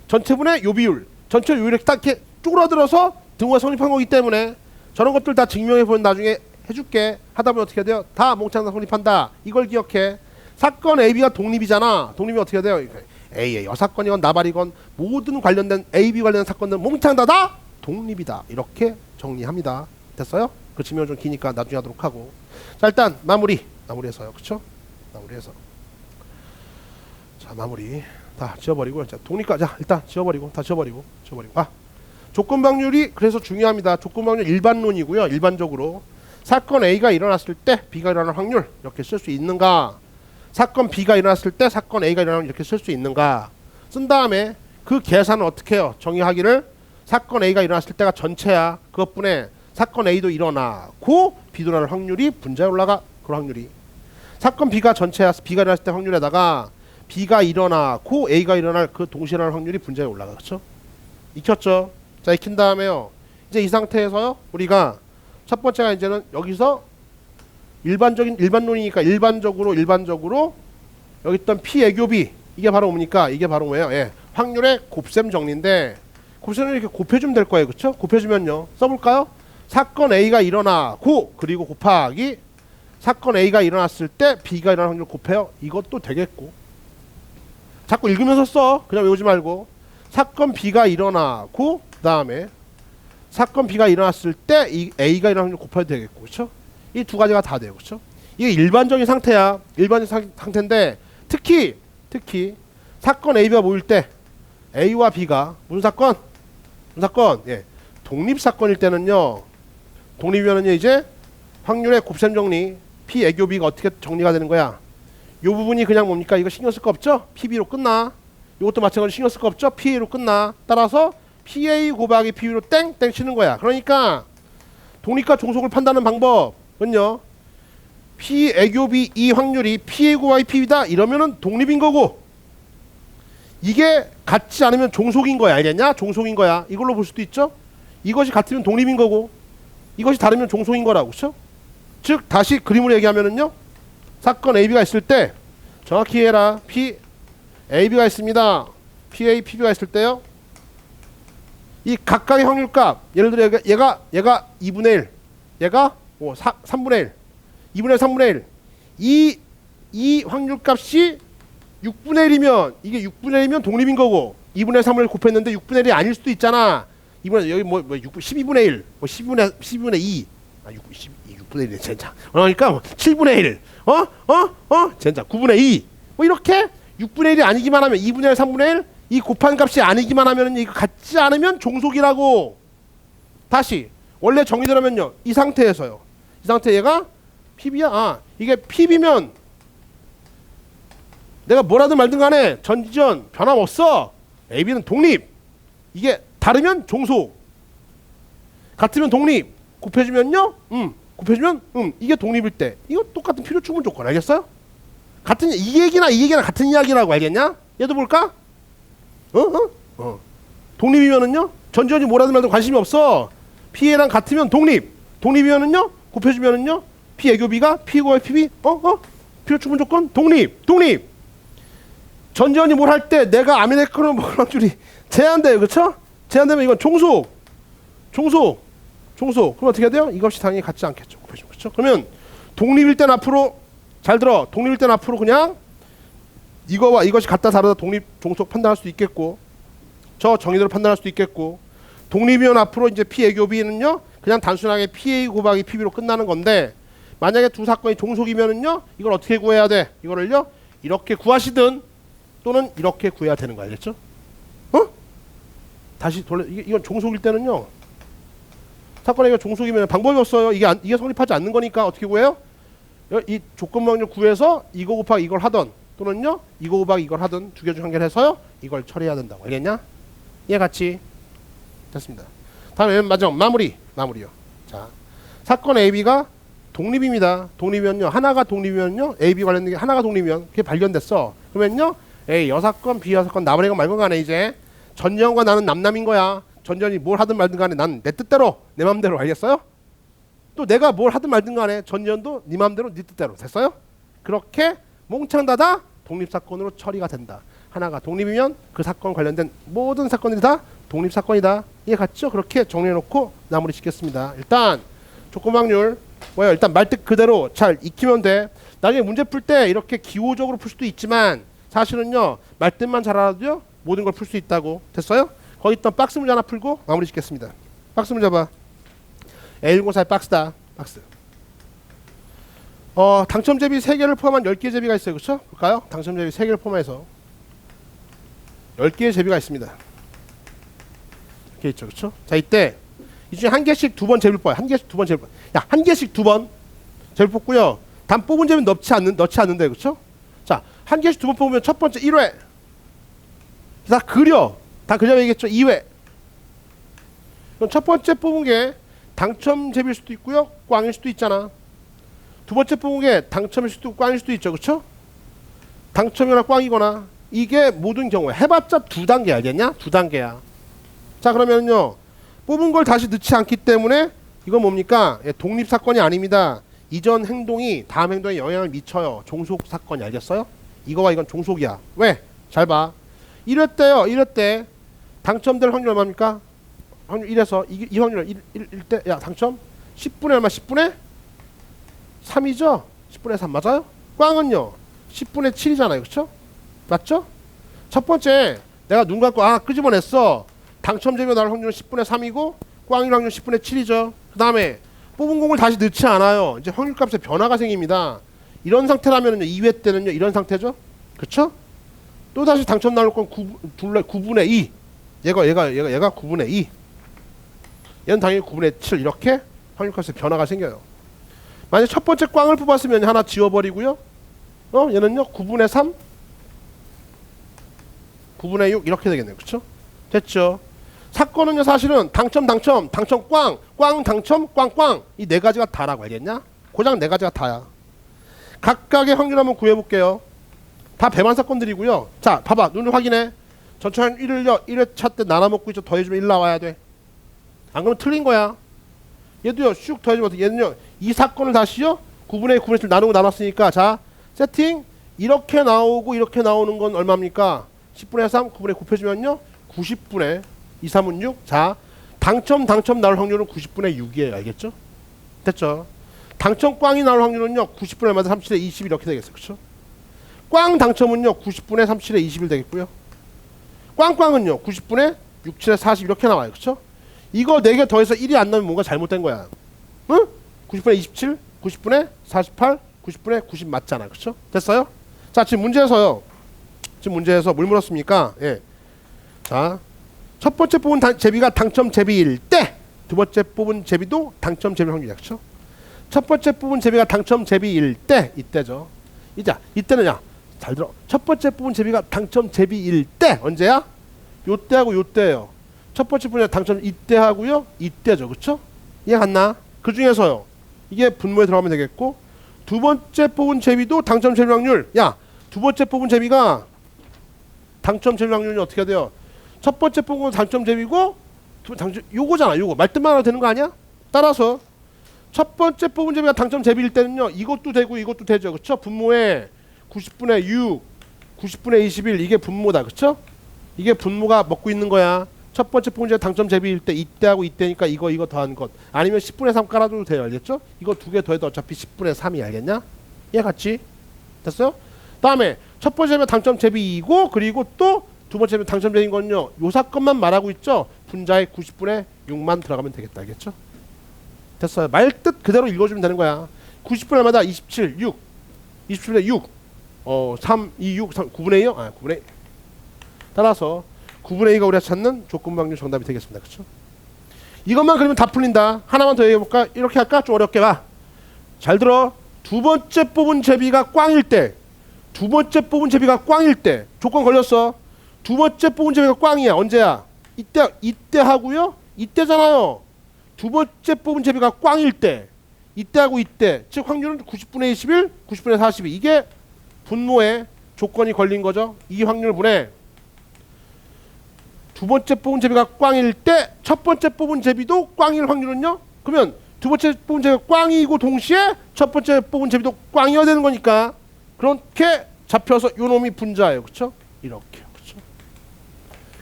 전체분의 요 비율 전체 요율에 딱 이렇게 쪼그라들어서 등호가 성립한 거기 때문에 저런 것들 다 증명해 보면 나중에 해줄게. 하다 보면 어떻게 돼요? 다 몽창 다 성립한다. 이걸 기억해. 사건 AB가 독립이잖아. 독립이 어떻게 돼요? A의 여사건이건 나발이건 모든 관련된 AB 관련된 사건들은 몽창 다 독립이다. 이렇게 정리합니다. 됐어요? 그 증명 좀 기니까 나중에 하도록 하고. 자 일단 마무리해서요. 그쵸? 마무리해서 자 마무리 다 지워버리고 자 독립과 자 일단 지워버리고 다 지워버리고 조건방률이 그래서 중요합니다. 조건방률 일반론이고요. 일반적으로 사건 A가 일어났을 때 B가 일어날 확률 이렇게 쓸 수 있는가, 사건 B가 일어났을 때 사건 A가 일어나면 이렇게 쓸 수 있는가 쓴 다음에 그 계산은 어떻게 해요? 정의하기를 사건 A가 일어났을 때가 전체야. 그것뿐에 사건 A도 일어나고 B도 일어날 확률이 분자에 올라가. 그런 확률이 사건 B가 전체야. B가 일어났을 때 확률에다가 B가 일어나고 A가 일어날 그 동시에 일어날 확률이 분자에 올라가. 그렇죠? 익혔죠? 자 익힌 다음에요 이제 이 상태에서요 우리가 첫 번째가 이제는 여기서 일반론이니까 일반적으로 여기 있던 P 애교비 이게 바로 뭡니까? 이게 바로 뭐예요? 예, 확률의 곱셈 정리인데 곱셈을 이렇게 곱해주면 될 거예요. 그쵸? 곱해주면요 써볼까요? 사건 A가 일어나고 그리고 곱하기 사건 A가 일어났을 때 B가 일어날 확률 곱해요. 이것도 되겠고 자꾸 읽으면서 써. 그냥 외우지 말고 사건 B가 일어나고 그 다음에 사건 B가 일어났을 때 이 A가 일어날 확률 곱해도 되겠고 그쵸? 이 두 가지가 다 돼요. 그쵸? 이게 일반적인 상태야. 일반적인 상태인데 특히 사건 AB가 모일 때 A와 B가 무슨 사건? 예, 독립사건일 때는요 독립이면은요 이제 확률의 곱셈 정리 P 애교 B가 어떻게 정리가 되는 거야? 요 부분이 그냥 뭡니까? 이거 신경 쓸 거 없죠? PB로 끝나. 이것도 마찬가지로 신경 쓸 거 없죠? PA로 끝나. 따라서 PA 곱하기 PB로 땡땡 치는 거야. 그러니까 독립과 종속을 판단하는 방법은요 P 애교 B 이 확률이 PA 곱하기 PB다 이러면은 독립인 거고 이게 같지 않으면 종속인 거야. 알겠냐? 종속인 거야. 이걸로 볼 수도 있죠? 이것이 같으면 독립인 거고 이것이 다르면 종속인 거라고. 그렇죠? 즉 다시 그림으로 얘기하면은요 사건 AB가 있을 때 정확히 해라. P AB가 있습니다. PA PB가 있을 때요 이 각각의 확률값 예를 들어 얘가 2분의 1 얘가 3분의 1 2분의 3분의 1 이 확률값이 6분의 1이면 이게 6분의 1이면 독립인 거고 2분의 3을 곱했는데 6분의 1이 아닐 수도 있잖아. 2분의 여기 12분의 1 12분의 2 6분의 1 진짜 그러니까 7분의 1 진짜 9분의 2 이렇게 6분의 1이 아니기만 하면 2분의 1 3분의 1 이 곱한 값이 아니기만 하면 이거 같지 않으면 종속이라고. 다시 원래 정의대로면요 이 상태에서요 이 상태 얘가 PB야. 이게 PB면 내가 뭐라든 말든 간에 전지전 변함없어. AB는 독립. 이게 다르면 종속. 같으면 독립. 곱해주면요 곱해주면 이게 독립일 때 이거 똑같은 필요 충분 조건. 알겠어요? 같은 이 얘기나 같은 이야기라고. 알겠냐? 얘도 볼까? 독립이면은요 전지현이 뭐라든 말든 관심이 없어. P랑 같으면 독립이면은요 곱해주면은요 P 애교 B가 P 곱하기 PB 필요 충분 조건 독립. 전지현이 뭘 할 때 내가 아메리카노 먹을 확률이 제한돼요. 그쵸? 제한되면 이건 종속. 그럼 어떻게 해야 돼요? 이것이 당연히 같지 않겠죠. 곱해주면. 그쵸? 그러면 독립일 땐 앞으로 잘 들어. 독립일 땐 앞으로 그냥 이거와 이것이 같다 다르다 독립 종속 판단할 수도 있겠고 저 정의대로 판단할 수도 있겠고 독립이면 앞으로 이제 P 애교 B는요 그냥 단순하게 PA 곱하기 PB로 끝나는 건데 만약에 두 사건이 종속이면은요 이걸 어떻게 구해야 돼? 이거를요 이렇게 구하시든 또는 이렇게 구해야 되는 거 알겠죠? 다시 돌려. 이건 종속일 때는요. 사건 A가 종속이면 방법이 없어요. 이게 성립하지 않는 거니까 어떻게 구해요? 이 조건부 확률 구해서 이거 곱하기 이걸 하던 또는요 이거 곱하기 이걸 하던 두 개 중 한 개를 해서요 이걸 처리해야 된다고. 알겠냐? 이해갔지? 됐습니다. 다음에 마지막 마무리요. 자, 사건 AB가 독립입니다. 독립이면요 하나가 독립이면요 AB 관련된 게 하나가 독립이면 그게 발견됐어. 그러면요 A 여사건 B 여사건 나버리고 말건 간에 이제 전전과 나는 남남인 거야. 전전이 뭘 하든 말든 간에 난 내 뜻대로 내 맘대로. 알겠어요? 또 내가 뭘 하든 말든 간에 전전도 네 맘대로 네 뜻대로. 됐어요? 그렇게 몽창 닫아 독립사건으로 처리가 된다. 하나가 독립이면 그 사건 관련된 모든 사건들이 다 독립사건이다. 이해 갔죠? 그렇게 정리해놓고 마무리 짓겠습니다. 일단 조건 확률 뭐예요? 일단 말뜻 그대로 잘 익히면 돼. 나중에 문제 풀 때 이렇게 기호적으로 풀 수도 있지만 사실은요 말뜻만 잘 알아도요 모든 걸 풀 수 있다고. 됐어요? 거기 있던 박스 문제 하나 풀고 마무리 짓겠습니다. 박스 문제 봐. A104의 박스다. 박스. 당첨 제비 3개를 포함한 10개의 제비가 있어요. 그렇죠? 볼까요? 당첨 제비 3개를 포함해서 10개의 제비가 있습니다. 이렇게 있죠. 그렇죠? 자, 이때 이 중에 한 개씩 두 번 제비를 뽑아요. 한 개씩 두 번 제비를 뽑아요. 야, 한 개씩 두 번 제비를 뽑고요. 단 뽑은 제비는 넣지 않는데. 그렇죠? 자, 한 개씩 두 번 뽑으면 첫 번째 1회. 다 그려야겠죠. 2회. 그럼 첫 번째 뽑은 게 당첨 제비일 수도 있고요. 꽝일 수도 있잖아. 두 번째 뽑은 게 당첨일 수도 있고 꽝일 수도 있죠. 그렇죠? 당첨이거나 꽝이거나 이게 모든 경우에 해봤자 2단계 알겠냐? 2단계야. 자, 그러면요 뽑은 걸 다시 넣지 않기 때문에 이건 뭡니까? 독립사건이 아닙니다. 이전 행동이 다음 행동에 영향을 미쳐요. 종속사건이. 알겠어요? 이거와 이건 종속이야. 왜? 잘 봐. 1회 때요. 1회 때 당첨될 확률 얼마입니까? 확률 1에서 이 확률 1때 야 당첨 10분의 얼마? 10분의 3이죠? 10분의 3 맞아요? 꽝은요 10분의 7이잖아요. 그쵸? 맞죠? 첫 번째 내가 눈 감고 끄집어냈어. 당첨되면 나올 확률은 10분의 3이고 꽝일 확률 10분의 7이죠. 그 다음에 뽑은 공을 다시 넣지 않아요. 이제 확률값에 변화가 생깁니다. 이런 상태라면요 2회 때는요 이런 상태죠. 그쵸? 또 다시 당첨 나올 건 9분의 2. 얘가 9분의 2. 얘는 당연히 9분의 7. 이렇게 확률값에 변화가 생겨요. 만약 첫 번째 꽝을 뽑았으면 하나 지워버리고요. 얘는요 9분의 3, 9분의 6 이렇게 되겠네요. 그렇죠? 됐죠? 사건은요 사실은 당첨, 꽝, 당첨, 꽝 이 네 가지가 다라고. 알겠냐? 고작 네 가지가 다야. 각각의 확률 한번 구해볼게요. 다 배만 사건들이고요. 자, 봐봐. 눈을 확인해. 전체 1을 1회차 때 나눠먹고 있죠. 더해주면 1 나와야 돼. 안 그러면 틀린 거야. 얘도요. 슉 더해주면 어떻게. 얘는요. 이 사건을 다시요. 9분의 9분의 7 나누고 나눴으니까 자 세팅 이렇게 나오고 이렇게 나오는 건 얼마입니까? 10분의 3 9분의 9 곱해주면요. 90분의 2, 3은 6. 자 당첨 나올 확률은 90분의 6이에요. 알겠죠? 됐죠? 당첨 꽝이 나올 확률은요. 90분의 얼마다 37에 20 이렇게 되겠어요. 그쵸? 꽝 당첨은요 90분의 37에 21 되겠고요. 꽝은요 90분의 67에 40 이렇게 나와요. 그쵸? 이거 4개 더해서 1이 안 나오면 뭔가 잘못된 거야. 응? 90분의 27, 90분의 48, 90분의 90 맞잖아. 그쵸? 됐어요? 자, 지금 문제에서 뭘 물었습니까? 예. 자, 첫 번째 뽑은 제비가 당첨 제비일 때, 두 번째 뽑은 제비도 당첨 제비 확률이야. 그쵸? 첫 번째 뽑은 제비가 당첨 제비일 때, 이때죠. 이때는 잘 들어. 첫 번째 뽑은 제비가 당첨 제비일 때 언제야? 요때하고 요때예요. 첫 번째 뽑은 당첨 이때 하고요. 이때죠. 그쵸? 이해 갔나? 그 중에서요. 이게 분모에 들어가면 되겠고 두 번째 뽑은 제비도 당첨 제비 확률. 두 번째 뽑은 제비가 당첨 제비 확률이 어떻게 돼요? 첫 번째 뽑은 건 당첨 제비고 요거잖아. 요거. 말뜻만 하면 되는 거 아니야? 따라서 첫 번째 뽑은 제비가 당첨 제비일 때는요. 이것도 되고 이것도 되죠. 그쵸? 분모에 90분의 6, 90분의 21 이게 분모다. 그쵸? 이게 분모가 먹고 있는 거야. 첫 번째 뽑은 제비가 당첨 제비일 때 이때하고 이때니까 이거 더한 것. 아니면 10분의 3 깔아줘도 돼요. 알겠죠? 이거 두 개 더해도 어차피 10분의 3이 알겠냐? 얘 같이 됐어요? 다음에 첫 번째 제비가 당첨 제비이고 그리고 또 두 번째 제비 당첨 제비인 건요. 요 사건만 말하고 있죠? 분자에 90분의 6만 들어가면 되겠다. 알겠죠? 됐어요. 말뜻 그대로 읽어주면 되는 거야. 90분의 얼마다? 27, 6. 27분의 6. 3, 2, 6, 3, 9분의 2요? 9분의 2. 따라서 9분의 2가 우리가 찾는 조건 확률 정답이 되겠습니다. 그렇죠? 이것만 그리면 다 풀린다. 하나만 더 얘기해볼까? 이렇게 할까? 좀 어렵게 봐. 잘 들어. 두 번째 뽑은 제비가 꽝일 때, 두 번째 뽑은 제비가 꽝일 때 조건 걸렸어. 두 번째 뽑은 제비가 꽝이야. 언제야? 이때 하고요. 이때잖아요. 두 번째 뽑은 제비가 꽝일 때, 이때하고 이때, 즉 확률은 90분의 21, 90분의 42. 이게 분모에 조건이 걸린 거죠. 이 확률분에 두 번째 뽑은 제비가 꽝일 때 첫 번째 뽑은 제비도 꽝일 확률은요? 그러면 두 번째 뽑은 제비가 꽝이고 동시에 첫 번째 뽑은 제비도 꽝이어야 되는 거니까 그렇게 잡혀서 요 놈이 분자예요. 그렇죠? 이렇게. 그렇죠?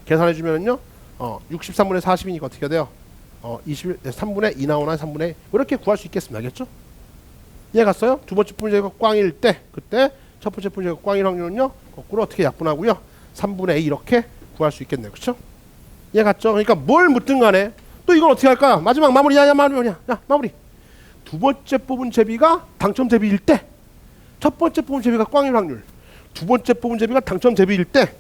계산해 주면은요. 63분의 40이니까 어떻게 돼요? 3분의 2 나오나 3분의 2 이렇게 구할 수 있겠습니다. 알겠죠? 이해 갔어요? 두 번째 뽑은 제비가 꽝일 때 그때 첫 번째 뽑은 제비가 꽝일 확률은요. 거꾸로 어떻게 약분하고요. 3분의 2 이렇게 구할 수 있겠네요. 그렇죠? 이해 갔죠? 그러니까 뭘 묻든 간에 또 이건 어떻게 할까? 마지막 마무리. 야 마무리. 두 번째 뽑은 제비가 당첨 제비일 때 첫 번째 뽑은 제비가 꽝일 확률, 두 번째 뽑은 제비가 당첨 제비일 때,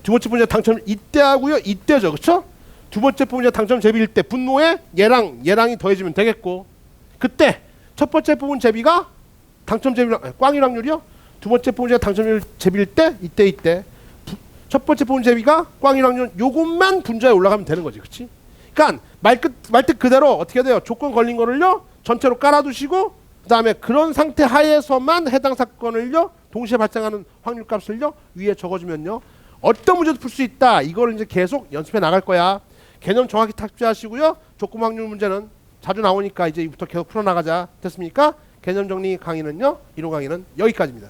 두 번째 뽑은 제비 당첨 이때 하고요. 이때죠. 그렇죠? 두 번째 뽑은 제비 당첨 제비일 때 분모에 얘랑이 더해지면 되겠고 그때 첫 번째 뽑은 제비가 당첨 제비 꽝일 확률이요. 두 번째 뽑은 제비가 당첨 제비일 때 이때 첫 번째 뽑은 제비가 꽝일 확률 요것만 분자에 올라가면 되는 거지. 그렇지? 그러니까 말뜻 그대로 어떻게 돼요? 조건 걸린 거를요. 전체로 깔아두시고 그다음에 그런 상태 하에서만 해당 사건을요. 동시에 발생하는 확률값을요. 위에 적어주면요. 어떤 문제도 풀 수 있다. 이걸 이제 계속 연습해 나갈 거야. 개념 정확히 탑재하시고요. 조건 확률 문제는 자주 나오니까 이제부터 계속 풀어 나가자. 됐습니까? 개념 정리 강의는요. 이론 강의는 여기까지입니다.